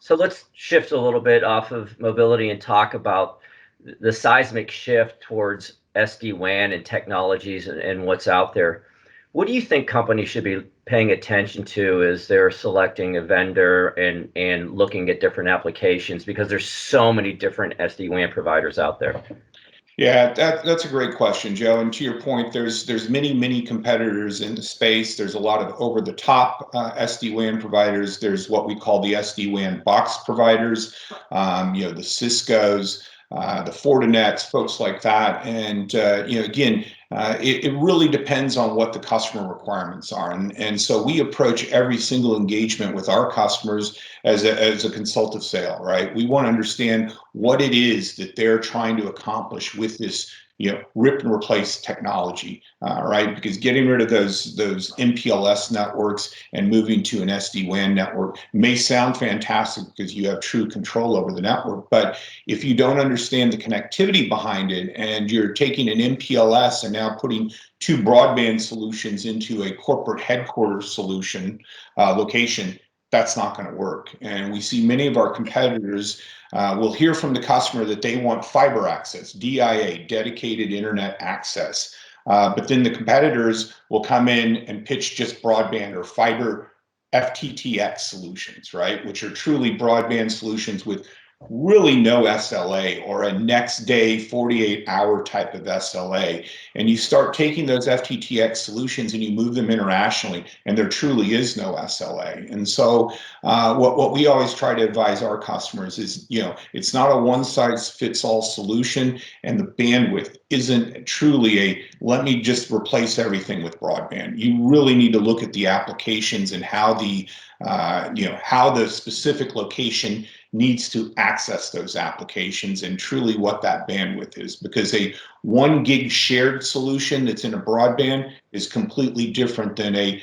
So let's shift a little bit off of mobility and talk about the seismic shift towards SD-WAN and technologies and what's out there. What do you think companies should be paying attention to as they're selecting a vendor and looking at different applications? Because there's so many different SD-WAN providers out there. Yeah, that's a great question, Joe. And to your point, there's many competitors in the space. There's a lot of over-the-top SD-WAN providers. There's what we call the SD-WAN box providers, the Ciscos, the Fortinets, folks like that. And again, it really depends on what the customer requirements are. And so we approach every single engagement with our customers as a consultative sale, right? We want to understand what it is that they're trying to accomplish with this, rip and replace technology, right? Because getting rid of those MPLS networks and moving to an SD-WAN network may sound fantastic because you have true control over the network, but if you don't understand the connectivity behind it and you're taking an MPLS and now putting two broadband solutions into a corporate headquarters solution location, that's not going to work. And we see many of our competitors will hear from the customer that they want fiber access, DIA, dedicated internet access. But then the competitors will come in and pitch just broadband or fiber FTTX solutions, right? Which are truly broadband solutions with really no SLA or a next day 48-hour type of SLA. And you start taking those FTTX solutions and you move them internationally, and there truly is no SLA. And so what we always try to advise our customers is, it's not a one-size-fits-all solution, and the bandwidth isn't truly a let me just replace everything with broadband. You really need to look at the applications and how the specific location needs to access those applications and truly what that bandwidth is, because a 1 gig shared solution that's in a broadband is completely different than a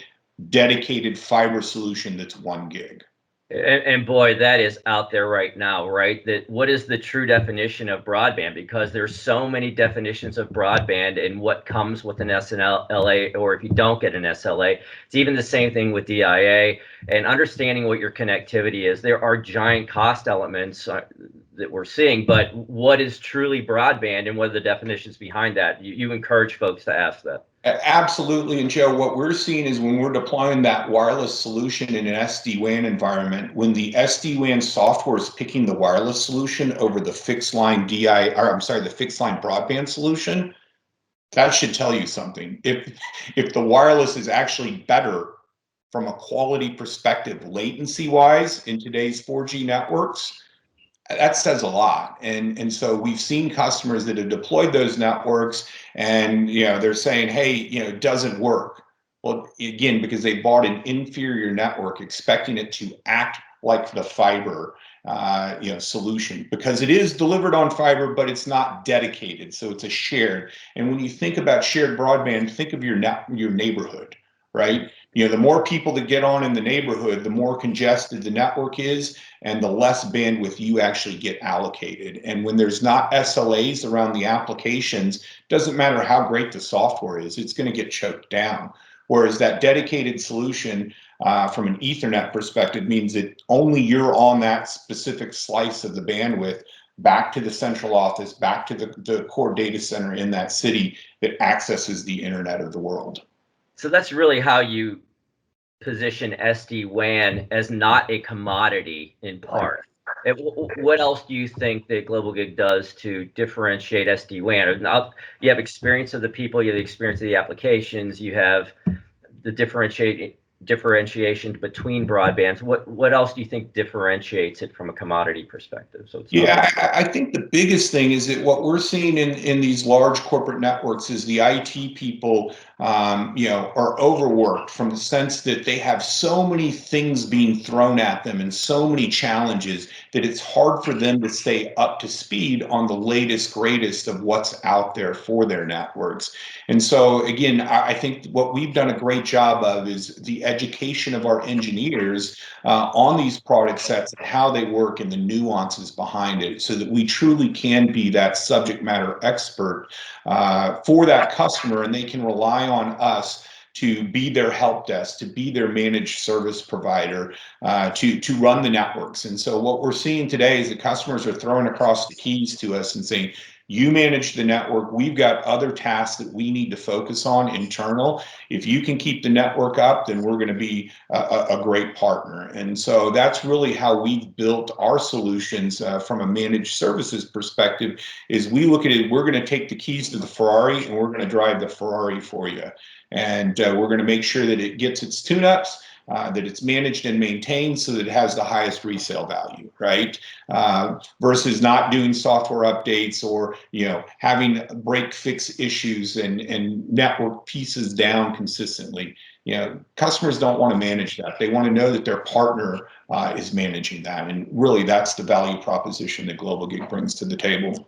dedicated fiber solution that's 1 gig. And boy, that is out there right now, right? That what is the true definition of broadband? Because there's so many definitions of broadband and what comes with an SLA, or if you don't get an SLA. It's even the same thing with DIA. And understanding what your connectivity is, there are giant cost elements that we're seeing, but what is truly broadband and what are the definitions behind that? You encourage folks to ask that. Absolutely. And Joe, what we're seeing is when we're deploying that wireless solution in an SD-WAN environment, when the SD-WAN software is picking the wireless solution over the fixed line the fixed line broadband solution, that should tell you something. If the wireless is actually better from a quality perspective, latency wise in today's 4G networks, that says a lot. And so we've seen customers that have deployed those networks and they're saying, hey, it doesn't work. Well, again, because they bought an inferior network expecting it to act like the fiber solution, because it is delivered on fiber, but it's not dedicated. So it's a shared. And when you think about shared broadband, think of your neighborhood, right? The more people that get on in the neighborhood, the more congested the network is and the less bandwidth you actually get allocated. And when there's not SLAs around the applications, doesn't matter how great the software is, it's going to get choked down. Whereas that dedicated solution from an Ethernet perspective means that only you're on that specific slice of the bandwidth back to the central office, back to the core data center in that city that accesses the internet of the world. So that's really how you position SD-WAN as not a commodity in part. And what else do you think that Globalgig does to differentiate SD-WAN? You have experience of the people, you have the experience of the applications, you have the differentiation between broadbands. What else do you think differentiates it from a commodity perspective? So I think the biggest thing is that what we're seeing in these large corporate networks is the IT people are overworked, from the sense that they have so many things being thrown at them and so many challenges that it's hard for them to stay up to speed on the latest, greatest of what's out there for their networks. And so, again, I think what we've done a great job of is the education of our engineers on these product sets and how they work and the nuances behind it, so that we truly can be that subject matter expert for that customer, and they can rely on us to be their help desk, to be their managed service provider, to run the networks. And so what we're seeing today is that customers are throwing across the keys to us and saying, you manage the network. We've got other tasks that we need to focus on internal. If you can keep the network up, then we're going to be a great partner. And so that's really how we've built our solutions from a managed services perspective. Is we look at it, we're going to take the keys to the Ferrari and we're going to drive the Ferrari for you. And we're going to make sure that it gets its tune-ups, that it's managed and maintained so that it has the highest resale value, right? Versus not doing software updates or, having break fix issues and network pieces down consistently. Customers don't want to manage that. They want to know that their partner is managing that. And really, that's the value proposition that Globalgig brings to the table.